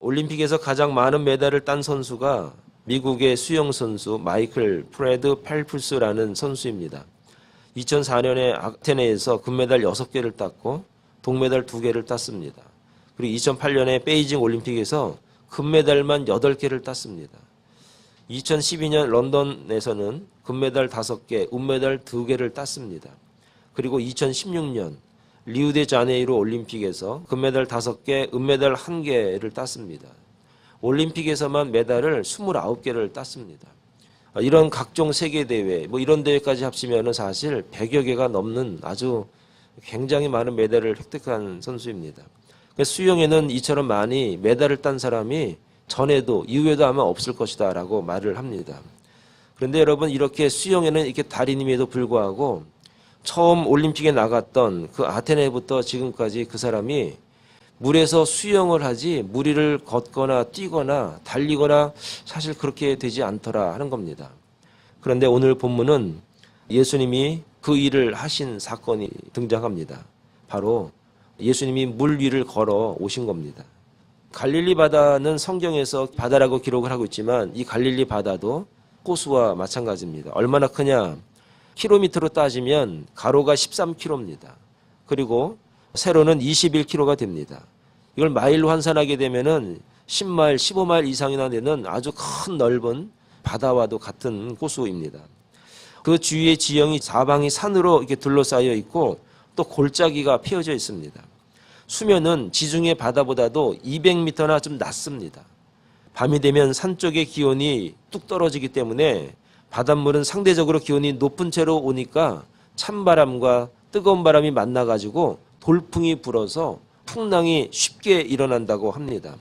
올림픽에서 가장 많은 메달을 딴 선수가 미국의 수영 선수 마이클 프레드 펠프스라는 선수입니다. 2004년에 아테네에서 금메달 6개를 땄고 동메달 2개를 땄습니다. 그리고 2008년에 베이징 올림픽에서 금메달만 8개를 땄습니다. 2012년 런던에서는 금메달 5개, 은메달 2개를 땄습니다. 그리고 2016년 리우데자네이루 올림픽에서 금메달 5개, 은메달 1개를 땄습니다. 올림픽에서만 메달을 29개를 땄습니다. 이런 각종 세계대회, 이런 대회까지 합치면 사실 100여 개가 넘는 아주 굉장히 많은 메달을 획득한 선수입니다. 수영에는 이처럼 많이 메달을 딴 사람이 전에도 이후에도 아마 없을 것이다 라고 말을 합니다. 그런데 여러분, 이렇게 수영에는 이렇게 달인임에도 불구하고 처음 올림픽에 나갔던 그 아테네부터 지금까지 그 사람이 물에서 수영을 하지 물 위를 걷거나 뛰거나 달리거나 사실 그렇게 되지 않더라 하는 겁니다. 그런데 오늘 본문은 예수님이 그 일을 하신 사건이 등장합니다. 바로 예수님이 물 위를 걸어 오신 겁니다. 갈릴리 바다는 성경에서 바다라고 기록을 하고 있지만 이 갈릴리 바다도 호수와 마찬가지입니다. 얼마나 크냐? 킬로미터로 따지면 가로가 13km입니다. 그리고 세로는 21km가 됩니다. 이걸 마일로 환산하게 되면은 10마일, 15마일 이상이나 되는 아주 큰 넓은 바다와도 같은 호수입니다. 그 주위의 지형이 사방이 산으로 이렇게 둘러싸여 있고 또 골짜기가 피어져 있습니다. 수면은 지중해 바다보다도 200m나 좀 낮습니다. 밤이 되면 산 쪽의 기온이 뚝 떨어지기 때문에 바닷물은 상대적으로 기온이 높은 채로 오니까 찬바람과 뜨거운 바람이 만나가지고 돌풍이 불어서 풍랑이 쉽게 일어난다고 합니다.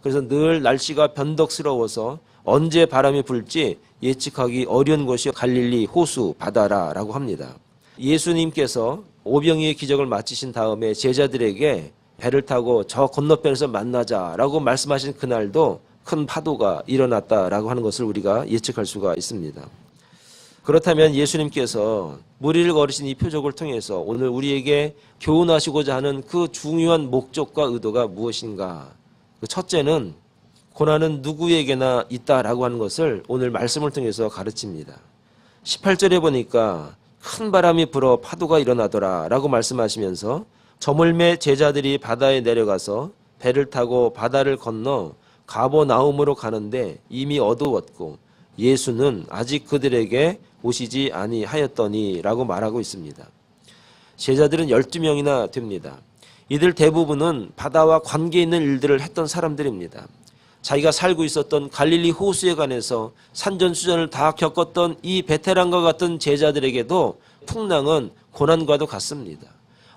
그래서 늘 날씨가 변덕스러워서 언제 바람이 불지 예측하기 어려운 곳이 갈릴리 호수 바다라고 합니다. 예수님께서 오병이의 기적을 마치신 다음에 제자들에게 배를 타고 저 건너편에서 만나자라고 말씀하신 그날도 큰 파도가 일어났다라고 하는 것을 우리가 예측할 수가 있습니다. 그렇다면 예수님께서 물 위를 걸으신 이 표적을 통해서 오늘 우리에게 교훈하시고자 하는 그 중요한 목적과 의도가 무엇인가? 그 첫째는 고난은 누구에게나 있다라고 하는 것을 오늘 말씀을 통해서 가르칩니다. 18절에 보니까 큰 바람이 불어 파도가 일어나더라 라고 말씀하시면서 저물매 제자들이 바다에 내려가서 배를 타고 바다를 건너 가버나움으로 가는데 이미 어두웠고 예수는 아직 그들에게 오시지 아니하였더니 라고 말하고 있습니다. 제자들은 12명이나 됩니다. 이들 대부분은 바다와 관계 있는 일들을 했던 사람들입니다. 자기가 살고 있었던 갈릴리 호수에 관해서 산전수전을 다 겪었던 이 베테랑과 같은 제자들에게도 풍랑은 고난과도 같습니다.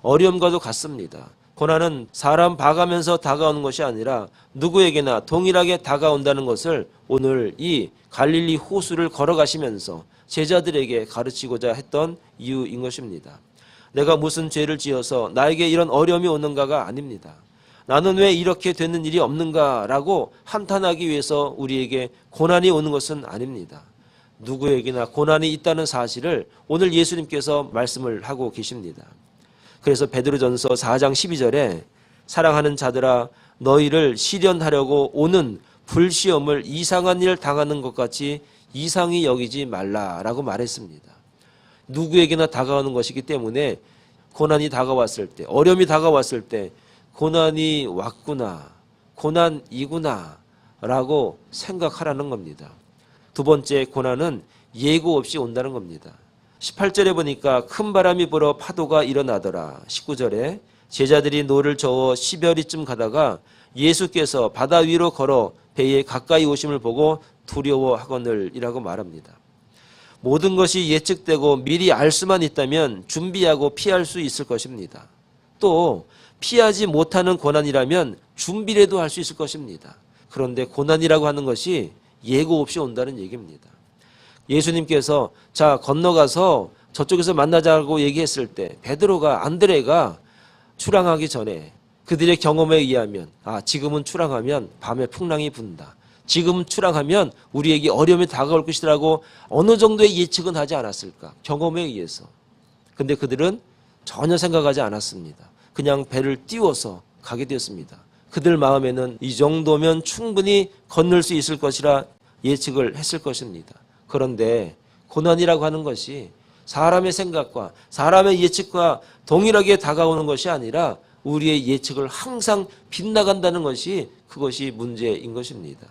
어려움과도 같습니다. 고난은 사람 봐가면서 다가오는 것이 아니라 누구에게나 동일하게 다가온다는 것을 오늘 이 갈릴리 호수를 걸어가시면서 제자들에게 가르치고자 했던 이유인 것입니다. 내가 무슨 죄를 지어서 나에게 이런 어려움이 오는가가 아닙니다. 나는 왜 이렇게 되는 일이 없는가라고 한탄하기 위해서 우리에게 고난이 오는 것은 아닙니다. 누구에게나 고난이 있다는 사실을 오늘 예수님께서 말씀을 하고 계십니다. 그래서 베드로전서 4장 12절에 사랑하는 자들아 너희를 시련하려고 오는 불시험을 이상한 일 당하는 것 같이 이상히 여기지 말라라고 말했습니다. 누구에게나 다가오는 것이기 때문에 고난이 다가왔을 때, 어려움이 다가왔을 때 고난이 왔구나, 고난이구나 라고 생각하라는 겁니다. 두 번째, 고난은 예고 없이 온다는 겁니다. 18절에 보니까 큰 바람이 불어 파도가 일어나더라. 19절에 제자들이 노를 저어 10여리쯤 가다가 예수께서 바다 위로 걸어 배에 가까이 오심을 보고 두려워하거늘이라고 말합니다. 모든 것이 예측되고 미리 알 수만 있다면 준비하고 피할 수 있을 것입니다. 또 피하지 못하는 고난이라면 준비라도 할 수 있을 것입니다. 그런데 고난이라고 하는 것이 예고 없이 온다는 얘기입니다. 예수님께서 자 건너가서 저쪽에서 만나자고 얘기했을 때 베드로가 안드레가 출항하기 전에 그들의 경험에 의하면 지금은 출항하면 밤에 풍랑이 분다. 지금 출항하면 우리에게 어려움이 다가올 것이라고 어느 정도의 예측은 하지 않았을까? 경험에 의해서. 근데 그들은 전혀 생각하지 않았습니다. 그냥 배를 띄워서 가게 되었습니다. 그들 마음에는 이 정도면 충분히 건널 수 있을 것이라 예측을 했을 것입니다. 그런데 고난이라고 하는 것이 사람의 생각과 사람의 예측과 동일하게 다가오는 것이 아니라 우리의 예측을 항상 빗나간다는 것이 그것이 문제인 것입니다.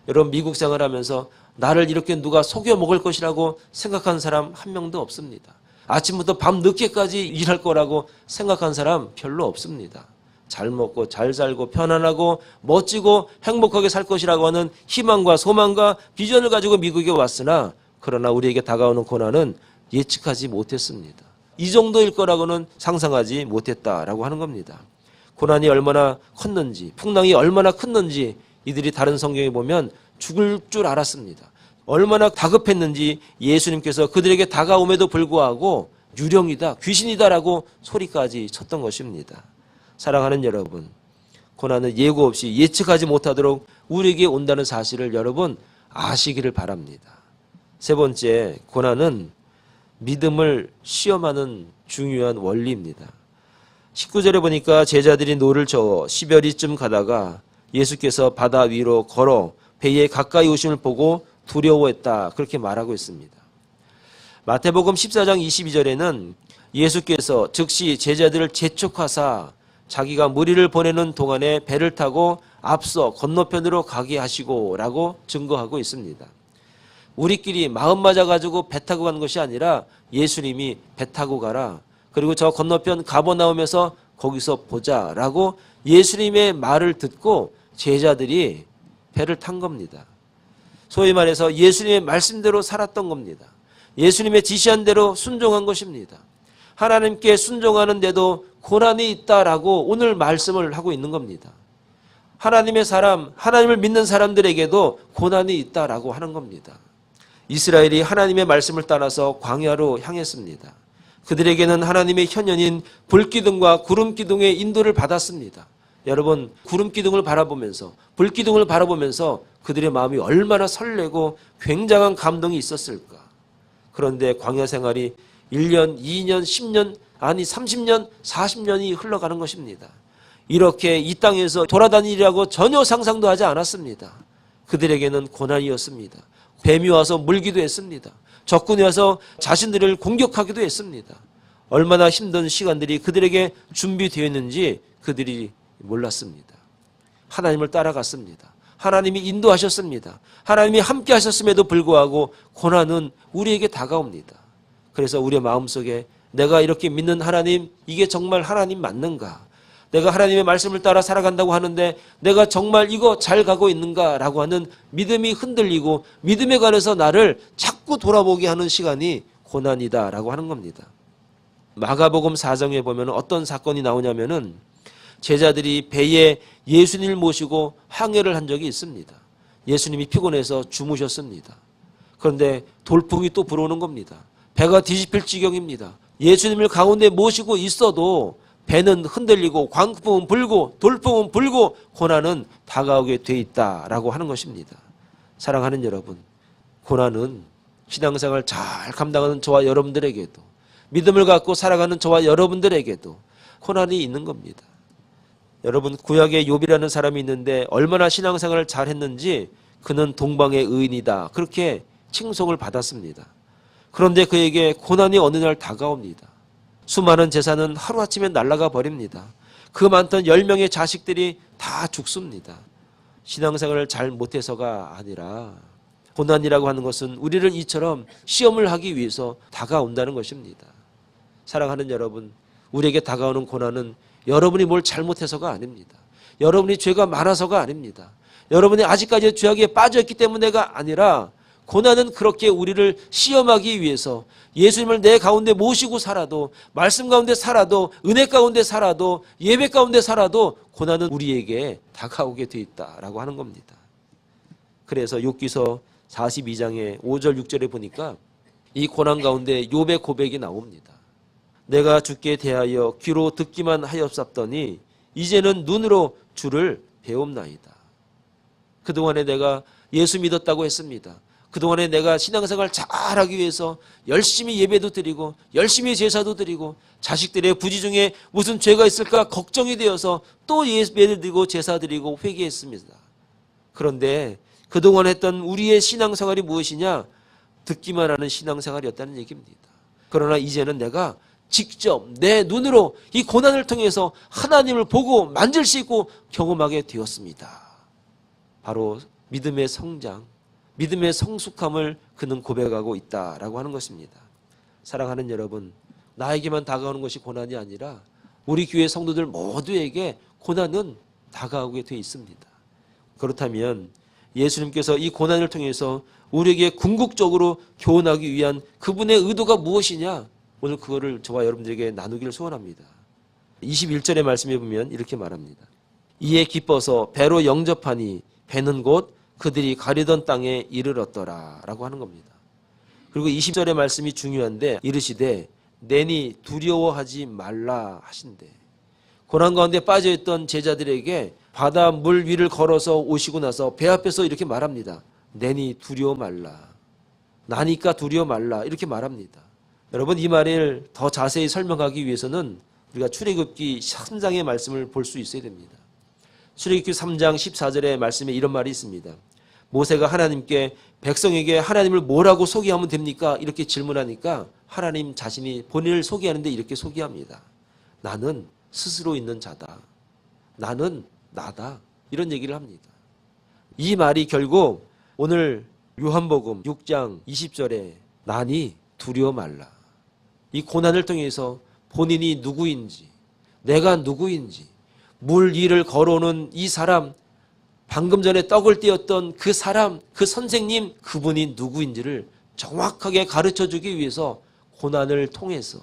여러분, 미국 생활하면서 나를 이렇게 누가 속여 먹을 것이라고 생각한 사람 한 명도 없습니다. 아침부터 밤 늦게까지 일할 거라고 생각한 사람 별로 없습니다. 잘 먹고 잘 살고 편안하고 멋지고 행복하게 살 것이라고 하는 희망과 소망과 비전을 가지고 미국에 왔으나 그러나 우리에게 다가오는 고난은 예측하지 못했습니다. 이 정도일 거라고는 상상하지 못했다라고 하는 겁니다. 고난이 얼마나 컸는지, 풍랑이 얼마나 컸는지 이들이 다른 성경에 보면 죽을 줄 알았습니다. 얼마나 다급했는지 예수님께서 그들에게 다가옴에도 불구하고 유령이다, 귀신이다라고 소리까지 쳤던 것입니다. 사랑하는 여러분, 고난은 예고 없이 예측하지 못하도록 우리에게 온다는 사실을 여러분 아시기를 바랍니다. 세 번째, 고난은 믿음을 시험하는 중요한 원리입니다. 19절에 보니까 제자들이 노를 저어 10여리쯤 가다가 예수께서 바다 위로 걸어 배에 가까이 오심을 보고 두려워했다, 그렇게 말하고 있습니다. 마태복음 14장 22절에는 예수께서 즉시 제자들을 재촉하사 자기가 무리를 보내는 동안에 배를 타고 앞서 건너편으로 가게 하시고 라고 증거하고 있습니다. 우리끼리 마음 맞아가지고 배 타고 가는 것이 아니라 예수님이 배 타고 가라, 그리고 저 건너편 가버나움에서 거기서 보자라고 예수님의 말을 듣고 제자들이 배를 탄 겁니다. 소위 말해서 예수님의 말씀대로 살았던 겁니다. 예수님의 지시한 대로 순종한 것입니다. 하나님께 순종하는데도 고난이 있다라고 오늘 말씀을 하고 있는 겁니다. 하나님의 사람, 하나님을 믿는 사람들에게도 고난이 있다라고 하는 겁니다. 이스라엘이 하나님의 말씀을 따라서 광야로 향했습니다. 그들에게는 하나님의 현현인 불기둥과 구름기둥의 인도를 받았습니다. 여러분, 구름기둥을 바라보면서, 불기둥을 바라보면서 그들의 마음이 얼마나 설레고 굉장한 감동이 있었을까. 그런데 광야 생활이 1년, 2년, 10년, 아니 30년, 40년이 흘러가는 것입니다. 이렇게 이 땅에서 돌아다니리라고 전혀 상상도 하지 않았습니다. 그들에게는 고난이었습니다. 뱀이 와서 물기도 했습니다. 적군이 와서 자신들을 공격하기도 했습니다. 얼마나 힘든 시간들이 그들에게 준비되어 있는지 그들이 몰랐습니다. 하나님을 따라갔습니다. 하나님이 인도하셨습니다. 하나님이 함께 하셨음에도 불구하고 고난은 우리에게 다가옵니다. 그래서 우리의 마음속에 내가 이렇게 믿는 하나님, 이게 정말 하나님 맞는가? 내가 하나님의 말씀을 따라 살아간다고 하는데 내가 정말 이거 잘 가고 있는가라고 하는 믿음이 흔들리고 믿음에 관해서 나를 자꾸 돌아보게 하는 시간이 고난이다라고 하는 겁니다. 마가복음 4장에 보면 어떤 사건이 나오냐면은 제자들이 배에 예수님을 모시고 항해를 한 적이 있습니다. 예수님이 피곤해서 주무셨습니다. 그런데 돌풍이 또 불어오는 겁니다. 배가 뒤집힐 지경입니다. 예수님을 가운데 모시고 있어도 배는 흔들리고 광풍은 불고 돌풍은 불고 고난은 다가오게 돼 있다라고 하는 것입니다. 사랑하는 여러분, 고난은 신앙생활 잘 감당하는 저와 여러분들에게도, 믿음을 갖고 살아가는 저와 여러분들에게도 고난이 있는 겁니다. 여러분, 구약에 욥이라는 사람이 있는데 얼마나 신앙생활을 잘 했는지 그는 동방의 의인이다, 그렇게 칭송을 받았습니다. 그런데 그에게 고난이 어느 날 다가옵니다. 수많은 재산은 하루아침에 날아가 버립니다. 그 많던 10명의 자식들이 다 죽습니다. 신앙생활을 잘 못해서가 아니라 고난이라고 하는 것은 우리를 이처럼 시험을 하기 위해서 다가온다는 것입니다. 사랑하는 여러분, 우리에게 다가오는 고난은 여러분이 뭘 잘못해서가 아닙니다. 여러분이 죄가 많아서가 아닙니다. 여러분이 아직까지 죄악에 빠져있기 때문에가 아니라 고난은 그렇게 우리를 시험하기 위해서 예수님을 내 가운데 모시고 살아도, 말씀 가운데 살아도, 은혜 가운데 살아도, 예배 가운데 살아도 고난은 우리에게 다가오게 돼 있다라고 하는 겁니다. 그래서 욥기서 42장의 5절 6절에 보니까 이 고난 가운데 욥의 고백이 나옵니다. 내가 주께 대하여 귀로 듣기만 하였었더니 이제는 눈으로 주를 배움나이다. 그동안에 내가 예수 믿었다고 했습니다. 그동안에 내가 신앙생활 잘하기 위해서 열심히 예배도 드리고 열심히 제사도 드리고 자식들의 부지 중에 무슨 죄가 있을까 걱정이 되어서 또 예배를 드리고 제사 드리고 회개했습니다. 그런데 그동안 했던 우리의 신앙생활이 무엇이냐? 듣기만 하는 신앙생활이었다는 얘기입니다. 그러나 이제는 내가 직접 내 눈으로 이 고난을 통해서 하나님을 보고 만질 수 있고 경험하게 되었습니다. 바로 믿음의 성장, 믿음의 성숙함을 그는 고백하고 있다라고 하는 것입니다. 사랑하는 여러분, 나에게만 다가오는 것이 고난이 아니라 우리 교회 성도들 모두에게 고난은 다가오게 되어 있습니다. 그렇다면 예수님께서 이 고난을 통해서 우리에게 궁극적으로 교훈하기 위한 그분의 의도가 무엇이냐? 오늘 그거를 저와 여러분들에게 나누기를 소원합니다. 21절의 말씀에 보면 이렇게 말합니다. 이에 기뻐서 배로 영접하니 배는 곧 그들이 가려던 땅에 이르렀더라 라고 하는 겁니다. 그리고 20절의 말씀이 중요한데 이르시되 내니 두려워하지 말라 하신대. 고난 가운데 빠져있던 제자들에게 바다 물 위를 걸어서 오시고 나서 배 앞에서 이렇게 말합니다. 내니 두려워 말라. 나니까 두려워 말라. 이렇게 말합니다. 여러분, 이 말을 더 자세히 설명하기 위해서는 우리가 출애굽기 3장의 말씀을 볼 수 있어야 됩니다. 출애굽기 3장 14절의 말씀에 이런 말이 있습니다. 모세가 하나님께 백성에게 하나님을 뭐라고 소개하면 됩니까? 이렇게 질문하니까 하나님 자신이 본인을 소개하는데 이렇게 소개합니다. 나는 스스로 있는 자다. 나는 나다. 이런 얘기를 합니다. 이 말이 결국 오늘 요한복음 6장 20절에 나니 두려워 말라. 이 고난을 통해서 본인이 누구인지, 내가 누구인지, 물 위를 걸어오는 이 사람, 방금 전에 떡을 떼었던 그 사람, 그 선생님, 그분이 누구인지를 정확하게 가르쳐주기 위해서 고난을 통해서,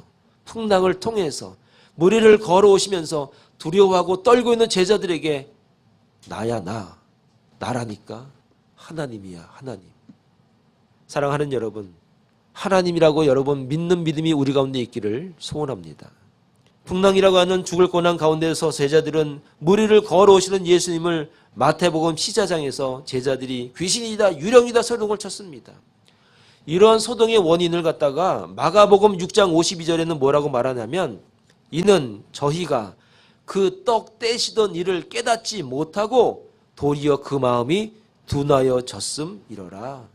풍랑을 통해서 무리를 걸어오시면서 두려워하고 떨고 있는 제자들에게 나야 나, 나라니까 하나님이야 하나님. 사랑하는 여러분, 하나님이라고 여러분 믿는 믿음이 우리 가운데 있기를 소원합니다. 풍랑이라고 하는 죽을 고난 가운데서 제자들은 무리를 걸어오시는 예수님을 마태복음 14장에서 제자들이 귀신이다 유령이다 소동을 쳤습니다. 이러한 소동의 원인을 갖다가 마가복음 6장 52절에는 뭐라고 말하냐면 이는 저희가 그 떡 떼시던 일을 깨닫지 못하고 도리어 그 마음이 둔하여졌음이러라.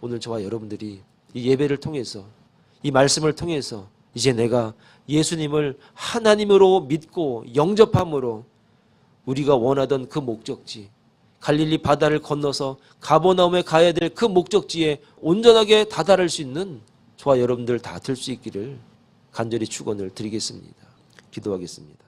오늘 저와 여러분들이 이 예배를 통해서 이 말씀을 통해서 이제 내가 예수님을 하나님으로 믿고 영접함으로 우리가 원하던 그 목적지, 갈릴리 바다를 건너서 가버나움에 가야 될 그 목적지에 온전하게 다다를 수 있는 저와 여러분들 다 될 수 있기를 간절히 축원을 드리겠습니다. 기도하겠습니다.